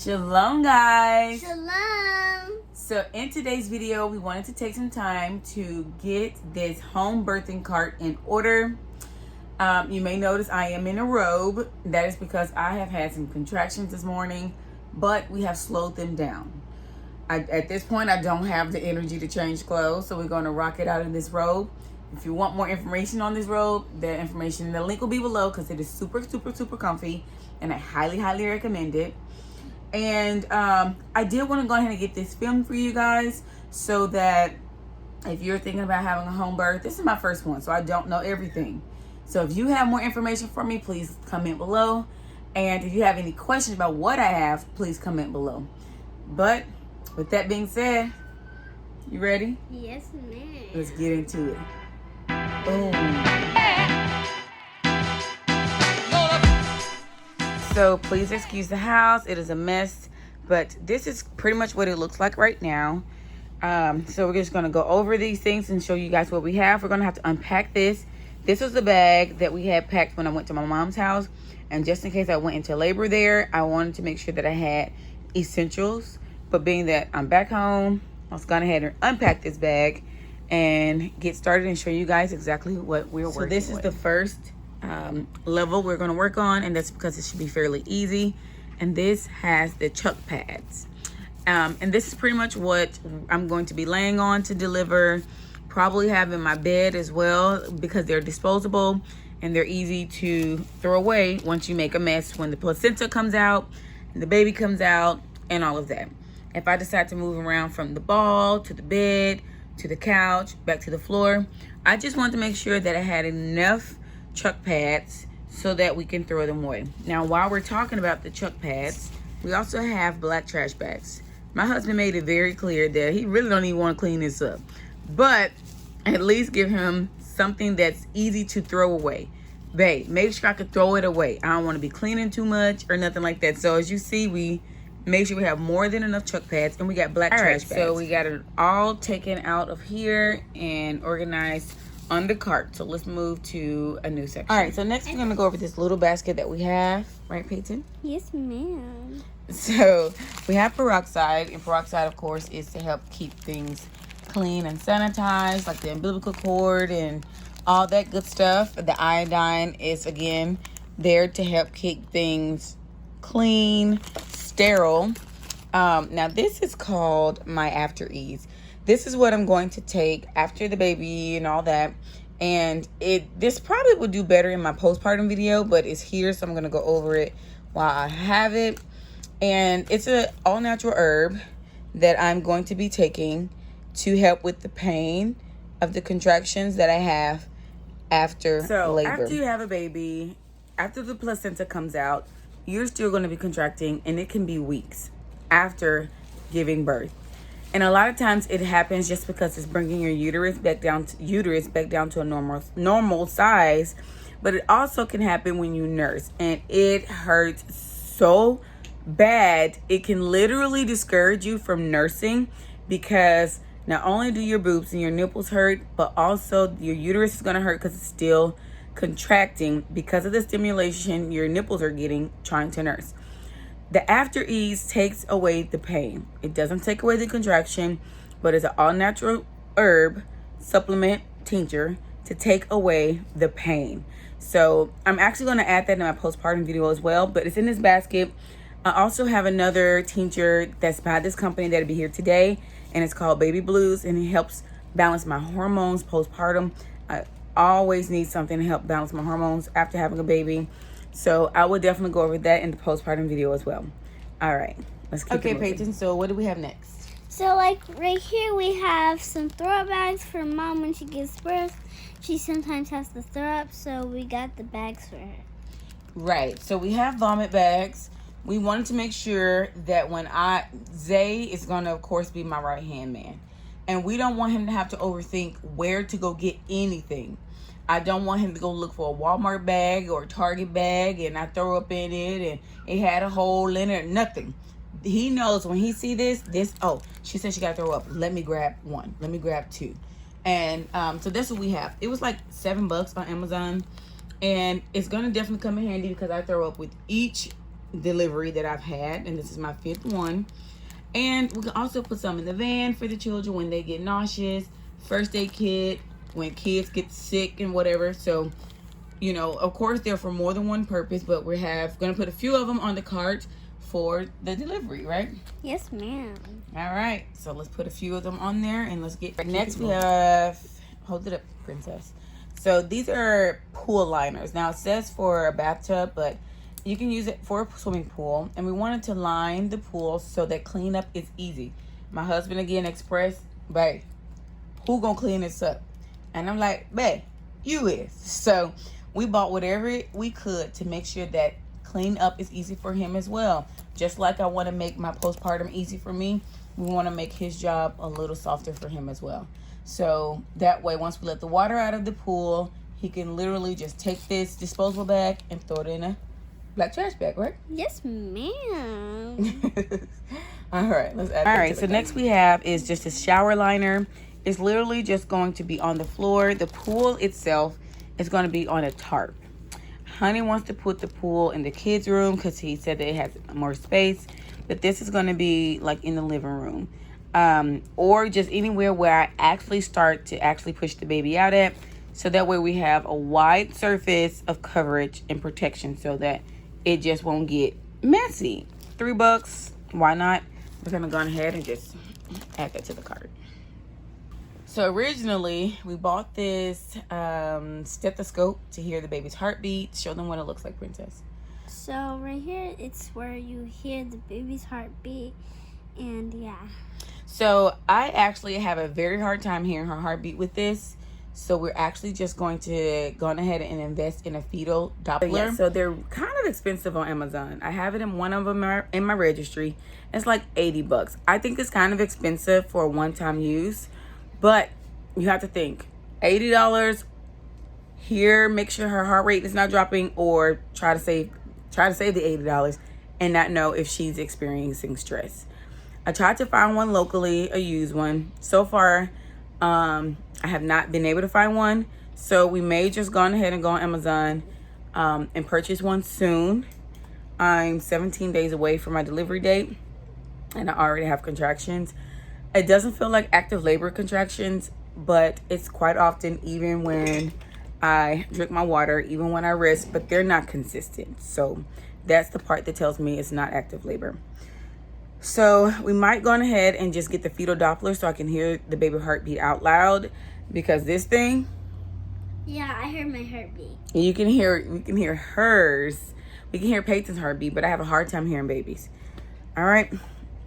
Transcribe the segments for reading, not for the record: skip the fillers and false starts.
Shalom, guys. Shalom. So in today's video, we wanted to take some time to get this home birthing cart in order. You may notice I am in a robe. That is because I have had some contractions this morning, but we have slowed them down. At this point, I don't have the energy to change clothes, so we're going to rock it out in this robe. If you want more information on this robe, the information, the link will be below because it is super, super, super comfy, and I highly, highly recommend it. And I did want to go ahead and get this filmed for you guys so that if you're thinking about having a home birth, this is my first one, so I don't know everything. So if you have more information for me, please comment below. And if you have any questions about what I have, please comment below. But with that being said, you ready? Yes, ma'am. Let's get into it. Boom. So please excuse the house. It is a mess, but this is pretty much what it looks like right now. So we're just going to go over these things and show you guys what we have. We're going to have to unpack this. This was the bag that we had packed when I went to my mom's house. And just in case I went into labor there, I wanted to make sure that I had essentials. But being that I'm back home, let's go ahead and unpack this bag and get started and show you guys exactly what we're working with. So this is the first level we're going to work on, and that's because it should be fairly easy. And this has the chuck pads, and this is pretty much what I'm going to be laying on to deliver. Probably have in my bed as well because they're disposable and they're easy to throw away once you make a mess when the placenta comes out and the baby comes out and all of that. If I decide to move around from the ball to the bed to the couch back to the floor, I just wanted to make sure that I had enough chuck pads so that we can throw them away. Now, while we're talking about the chuck pads, we also have black trash bags. My husband made it very clear that he really don't even want to clean this up, but at least give him something that's easy to throw away. Babe, make sure I can throw it away. I don't want to be cleaning too much or nothing like that. So as you see, we make sure we have more than enough chuck pads, and we got black trash bags. So we got it all taken out of here and organized on the cart. So let's move to a new section. All right, so next we're going to go over this little basket that we have. Right, Peyton? Yes, ma'am. So we have peroxide, and peroxide, of course, is to help keep things clean and sanitized, like the umbilical cord and all that good stuff. The iodine is, again, there to help keep things clean, sterile. Now, this is called my After Ease. This is what I'm going to take after the baby and all that. And this probably would do better in my postpartum video, but it's here, so I'm going to go over it while I have it. And it's an all-natural herb that I'm going to be taking to help with the pain of the contractions that I have after labor. After you have a baby, after the placenta comes out, you're still going to be contracting, and it can be weeks after giving birth. And a lot of times it happens just because it's bringing your uterus back down to a normal size. But it also can happen when you nurse, and it hurts so bad. It can literally discourage you from nursing because not only do your boobs and your nipples hurt, but also your uterus is going to hurt because it's still contracting because of the stimulation your nipples are getting trying to nurse. The After Ease takes away the pain. It doesn't take away the contraction, but it's an all-natural herb supplement tincture to take away the pain. So I'm actually going to add that in my postpartum video as well, but it's in this basket. I also have another tincture that's by this company that'll be here today, and it's called Baby Blues, and it helps balance my hormones postpartum. I always need something to help balance my hormones after having a baby. So I will definitely go over that in the postpartum video as well. All right, let's keep it moving. Peyton, so what do we have next? So, like, right here we have some throw-up bags for mom when she gives birth. She sometimes has to throw up, so we got the bags for her. Right, so we have vomit bags. We wanted to make sure that when Zay is going to, of course, be my right-hand man. And we don't want him to have to overthink where to go get anything. I don't want him to go look for a Walmart bag or a Target bag and I throw up in it and it had a hole in it, nothing. He knows when he see this, oh, she said she got to throw up. Let me grab one. Let me grab two. And so that's what we have. It was like $7 on Amazon. And it's going to definitely come in handy because I throw up with each delivery that I've had, and this is my 5th one. And we can also put some in the van for the children when they get nauseous, first aid kit when kids get sick and whatever. So, you know, of course they're for more than one purpose, but we have gonna put a few of them on the cart for the delivery, right? Yes, ma'am. All right, so let's put a few of them on there, and let's get next. We have, hold it up, princess. So these are pool liners. Now it says for a bathtub, but you can use it for a swimming pool. And we wanted to line the pool so that cleanup is easy. My husband again expressed, babe, who gonna clean this up? And I'm like, babe, you is. So we bought whatever we could to make sure that cleanup is easy for him as well. Just like I want to make my postpartum easy for me, we want to make his job a little softer for him as well. So that way, once we let the water out of the pool, he can literally just take this disposable bag and throw it in a black trash bag, right? Yes, ma'am. All right, let's add. All right, so next we have is just a shower liner. It's literally just going to be on the floor. The pool itself is going to be on a tarp. Honey wants to put the pool in the kids' room because he said that it has more space. But this is going to be like in the living room. Or just anywhere where I actually start to actually push the baby out at. So that way we have a wide surface of coverage and protection so that it just won't get messy. $3, why not? We're going to go ahead and just add that to the cart. So originally we bought this stethoscope to hear the baby's heartbeat. Show them what it looks like, princess. So right here, it's where you hear the baby's heartbeat, and yeah. So I actually have a very hard time hearing her heartbeat with this. So we're actually just going to go ahead and invest in a fetal Doppler. Yeah, so they're kind of expensive on Amazon. I have it in one of them in my registry. It's like $80. I think it's kind of expensive for a one-time use, but you have to think $80 here. Make sure her heart rate is not dropping, or try to save the $80 and not know if she's experiencing stress. I tried to find one locally, a used one. So far, I have not been able to find one. So we may just go ahead and go on Amazon and purchase one soon. I'm 17 days away from my delivery date, and I already have contractions. It doesn't feel like active labor contractions, but it's quite often, even when I drink my water, even when I rest, but they're not consistent. So that's the part that tells me it's not active labor. So we might go ahead and just get the fetal Doppler so I can hear the baby heartbeat out loud, because this thing, yeah, I heard my heartbeat. We can hear hers. We can hear Peyton's heartbeat, but I have a hard time hearing babies. All right,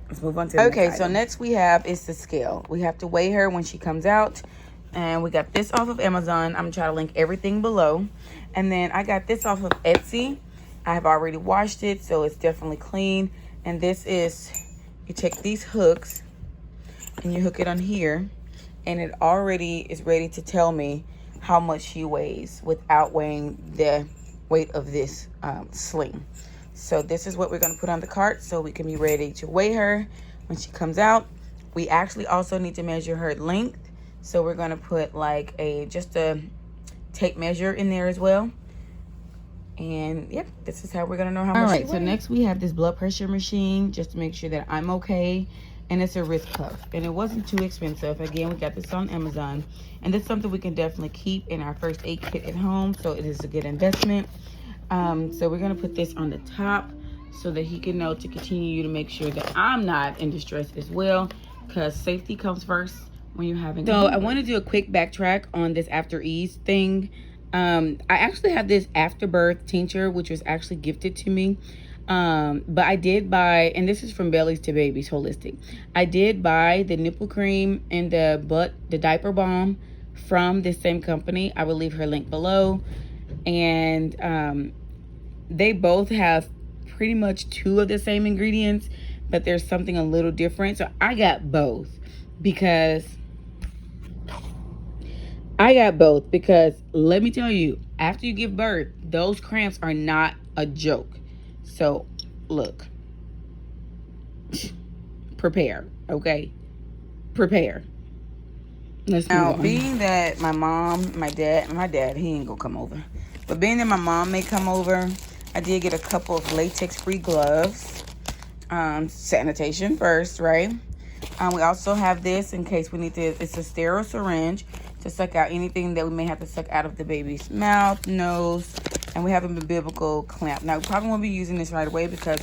let's move on to the next item. Next we have is the scale. We have to weigh her when she comes out. And we got this off of Amazon. I'm gonna try to link everything below. And then I got this off of Etsy. I have already washed it, so it's definitely clean. And this is, you take these hooks and you hook it on here, and it already is ready to tell me how much she weighs without weighing the weight of this sling. So this is what we're gonna put on the cart so we can be ready to weigh her when she comes out. We actually also need to measure her length. So we're gonna put like just a tape measure in there as well. And yep, this is how we're gonna know how much. All right, so next we have this blood pressure machine just to make sure that I'm okay. And it's a wrist cuff, and it wasn't too expensive. Again, we got this on Amazon, and this is something we can definitely keep in our first aid kit at home, so it is a good investment. So we're gonna put this on the top so that he can know to continue to make sure that I'm not in distress as well, because safety comes first when you're having. So I want to do a quick backtrack on this after ease thing. I actually have this afterbirth tincture, which was actually gifted to me. But I did buy, and this is from Bellies to Babies Holistic. I did buy the nipple cream and the diaper balm from this same company. I will leave her link below. And they both have pretty much two of the same ingredients, but there's something a little different. So I got both because let me tell you, after you give birth, those cramps are not a joke. So look, prepare, okay? Prepare. Let's move on. Being that my dad, he ain't gonna come over, but being that my mom may come over, I did get a couple of latex-free gloves. Sanitation first, right? We also have this in case we need to, it's a sterile syringe to suck out anything that we may have to suck out of the baby's mouth, nose, and we have a biblical clamp. Now, we probably won't be using this right away because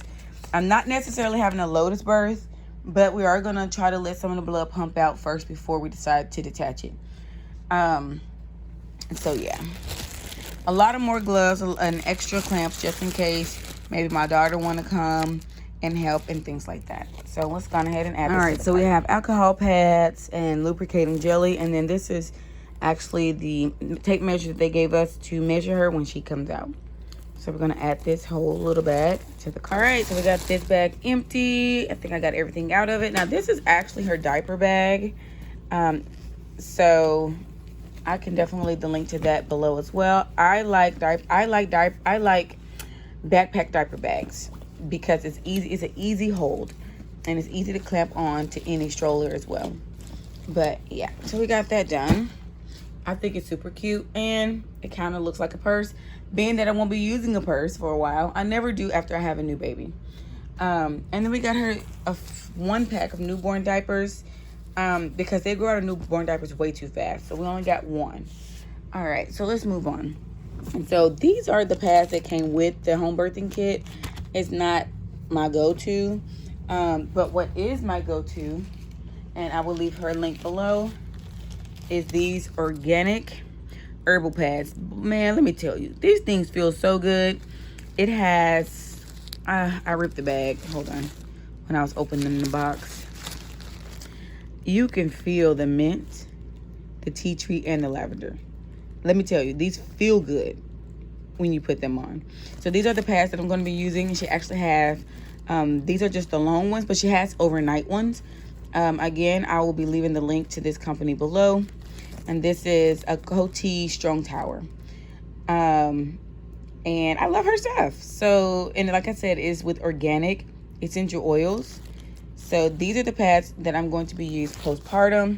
I'm not necessarily having a lotus birth, but we are going to try to let some of the blood pump out first before we decide to detach it. So, yeah. A lot of more gloves and extra clamps just in case maybe my daughter want to come and help and things like that. So let's go ahead and add this. All right, so we have alcohol pads and lubricating jelly, and then this is actually the tape measure that they gave us to measure her when she comes out. So we're gonna add this whole little bag to the car. All right, so we got this bag empty. I think I got everything out of it. Now this is actually her diaper bag. So I can definitely leave the link to that below as well. I like backpack diaper bags because it's easy. It's an easy hold, and it's easy to clamp on to any stroller as well. But yeah, so we got that done. I think it's super cute, and it kind of looks like a purse. Being that I won't be using a purse for a while, I never do after I have a new baby. And then we got her one pack of newborn diapers because they grow out of newborn diapers way too fast. So we only got one. All right, so let's move on. And so these are the pads that came with the home birthing kit. It's not my go-to, but what is my go-to, and I will leave her link below, is these organic herbal pads. Man, let me tell you, these things feel so good. It has, I ripped the bag, hold on, when I was opening the box. You can feel the mint, the tea tree, and the lavender. Let me tell you, these feel good when you put them on. So these are the pads that I'm going to be using. She actually has, these are just the long ones, but she has overnight ones. Again, I will be leaving the link to this company below. And this is a Coty Strong Tower. And I love her stuff. So, and like I said, it's with organic essential oils. So these are the pads that I'm going to be using postpartum.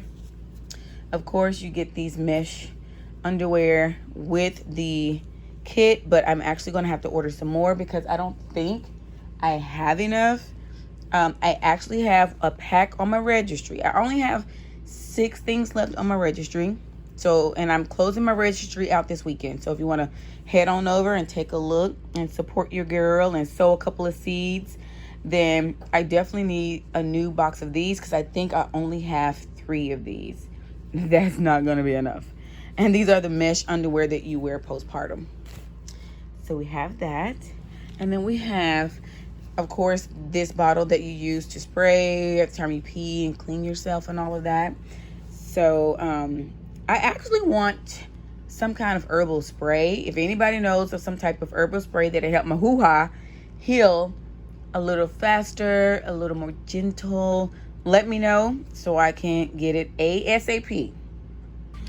Of course, you get these mesh underwear with the kit, but I'm actually going to have to order some more because I don't think I have enough. I actually have a pack on my registry. I only have 6 things left on my registry. So, and I'm closing my registry out this weekend. So if you want to head on over and take a look and support your girl and sow a couple of seeds, then I definitely need a new box of these because I think I only have 3 of these. That's not going to be enough. And these are the mesh underwear that you wear postpartum. So we have that. And then we have, of course, this bottle that you use to spray every time you pee and clean yourself and all of that. So I actually want some kind of herbal spray. If anybody knows of some type of herbal spray that'll help my hoo-ha heal a little faster, a little more gentle, let me know so I can get it ASAP.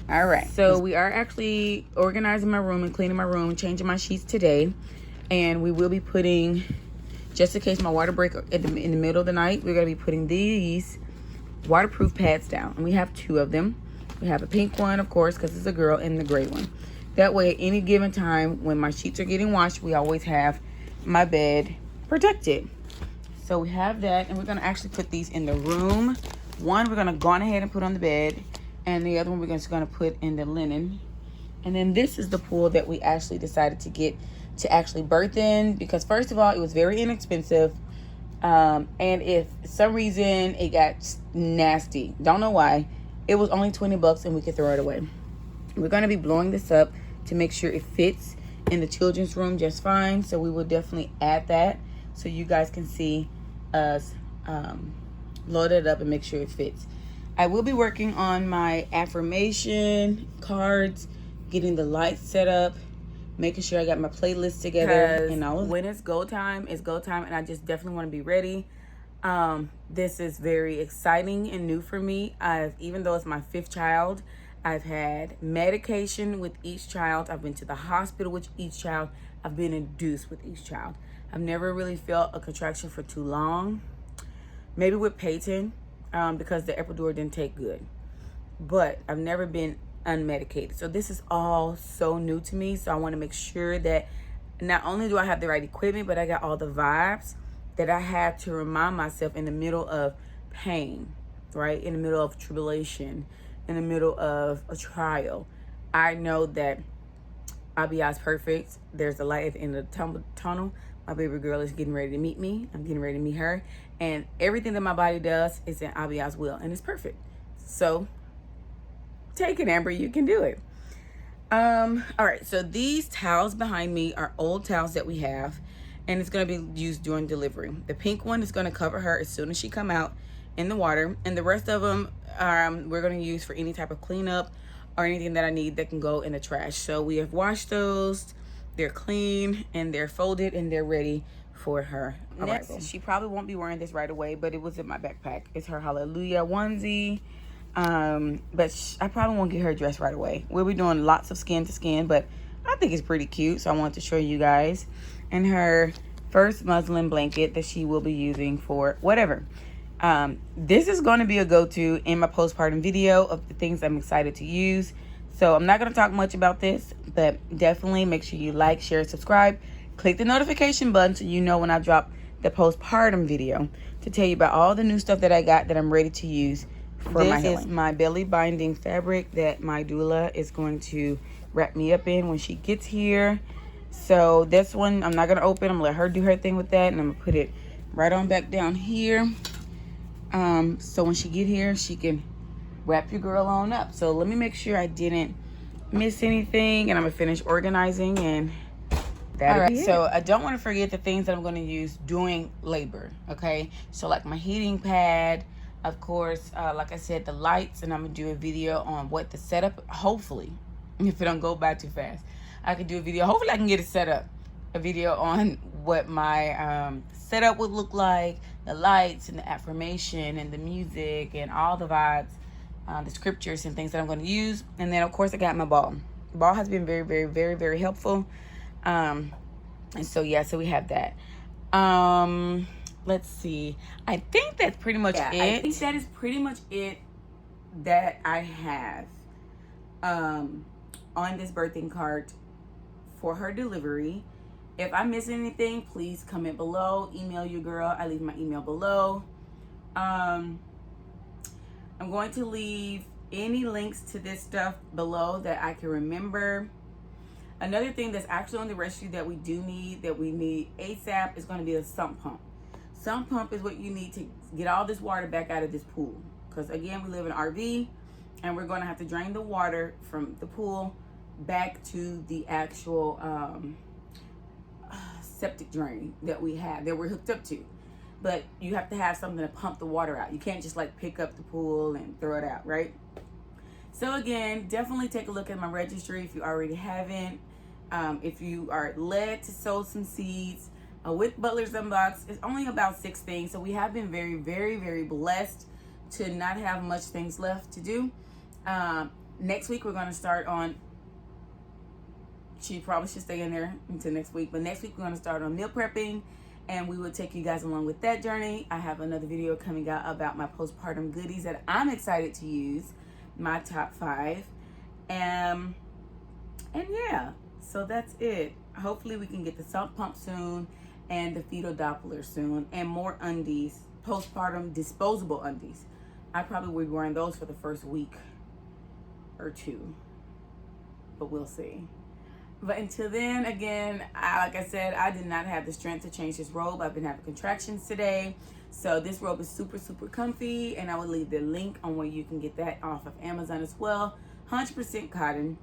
All right, so we are actually organizing my room and cleaning my room, changing my sheets today. And we will be putting, just in case my water breaks in the middle of the night, we're going to be putting these waterproof pads down. And we have 2 of them. We have a pink one, of course, because it's a girl, and the gray one. That way, at any given time, when my sheets are getting washed, we always have my bed protected. So we have that, and we're going to actually put these in the room. One, we're going to go on ahead and put on the bed. And the other one we're just going to put in the linen. And then this is the pool that we actually decided to get to actually birth in. Because first of all, it was very inexpensive. And if for some reason it got nasty, don't know why, it was only $20 and we could throw it away. We're going to be blowing this up to make sure it fits in the children's room just fine. So we will definitely add that so you guys can see us load it up and make sure it fits. I will be working on my affirmation cards, getting the lights set up, making sure I got my playlist together, and all of that. When it's go time, it's go time, and I just definitely want to be ready. This is very exciting and new for me. Even though it's my 5th child, I've had medication with each child. I've been to the hospital with each child. I've been induced with each child. I've never really felt a contraction for too long. Maybe with Peyton. Because the epidural didn't take good. But I've never been unmedicated. So this is all so new to me. So I want to make sure that not only do I have the right equipment, but I got all the vibes that I had to remind myself in the middle of pain, right? In the middle of tribulation, in the middle of a trial. I know that I'll be as perfect. There's a light at the end of the tunnel. My baby girl is getting ready to meet me. I'm getting ready to meet her. And everything that my body does is in Abiya's will. And it's perfect. So take it, Amber. You can do it. All right. So these towels behind me are old towels that we have. And it's going to be used during delivery. The pink one is going to cover her as soon as she come out in the water. And the rest of them we're going to use for any type of cleanup or anything that I need that can go in the trash. So we have washed those. They're clean and they're folded and they're ready for her arrival. Next, she probably won't be wearing this right away, but it was in my backpack. It's her Hallelujah onesie. But I probably won't get her dressed right away. We'll be doing lots of skin to skin, but I think it's pretty cute. So I wanted to show you guys. And her first muslin blanket that she will be using for whatever. This is going to be a go-to in my postpartum video of the things I'm excited to use. So I'm not going to talk much about this, but definitely make sure you like, share, subscribe. Click the notification button so you know when I drop the postpartum video to tell you about all the new stuff that I got that I'm ready to use for my healing. This is my belly binding fabric that my doula is going to wrap me up in when she gets here. So this one I'm not going to open. I'm going to let her do her thing with that, and I'm going to put it right on back down here. So when she get here, she can wrap your girl on up. So let me make sure I didn't miss anything, and I'm gonna finish organizing, and that'll be it. So I don't want to forget the things that I'm going to use during labor. Okay, so like my heating pad, of course, like I said, the lights, and I'm gonna do a video on what the setup, hopefully, if it don't go by too fast, I could do a video. Hopefully I can get it set up, a video on what my setup would look like, the lights and the affirmation and the music and all the vibes, the scriptures and things that I'm going to use. And then of course I got my ball. The ball has been very, very, very, very helpful. And so yeah, so we have that. Let's see. I think that's pretty much it. I think that is pretty much it that I have on this birthing cart for her delivery. If I miss anything, please comment below. Email your girl. I leave my email below. I'm going to leave any links to this stuff below that I can remember. Another thing that's actually on the registry that we need ASAP is going to be a sump pump. Sump pump is what you need to get all this water back out of this pool. Because again, we live in an RV, and we're going to have to drain the water from the pool back to the actual septic drain that we're hooked up to. But you have to have something to pump the water out. You can't just like pick up the pool and throw it out, right? So again, definitely take a look at my registry if you already haven't. If you are led to sow some seeds with Butler's Unbox, it's only about 6 things. So we have been very, very, very blessed to not have much things left to do. Next week we're going to start on, she probably should stay in there until next week, but next week we're going to start on meal prepping, and we will take you guys along with that journey. I have another video coming out about my postpartum goodies that I'm excited to use, my top 5. And yeah, so that's it. Hopefully we can get the sump pump soon and the fetal Doppler soon, and more undies, postpartum disposable undies. I probably will be wearing those for the first week or 2, but we'll see. But until then, again, like I said, I did not have the strength to change this robe. I've been having contractions today. So this robe is super, super comfy. And I will leave the link on where you can get that off of Amazon as well. 100% cotton.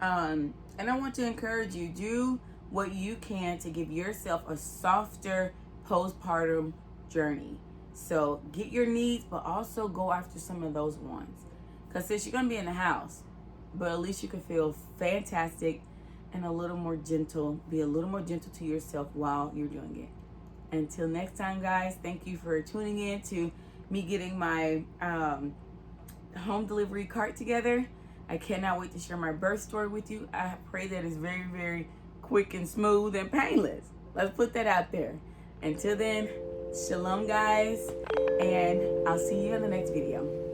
And I want to encourage you, do what you can to give yourself a softer postpartum journey. So get your needs, but also go after some of those ones. Because since you're going to be in the house, but at least you can feel fantastic and a little more gentle. Be a little more gentle to yourself while you're doing it. Until next time, guys, thank you for tuning in to me getting my home delivery cart together. I cannot wait to share my birth story with you. I pray that it's very, very quick and smooth and painless. Let's put that out there. Until then, shalom, guys, and I'll see you in the next video.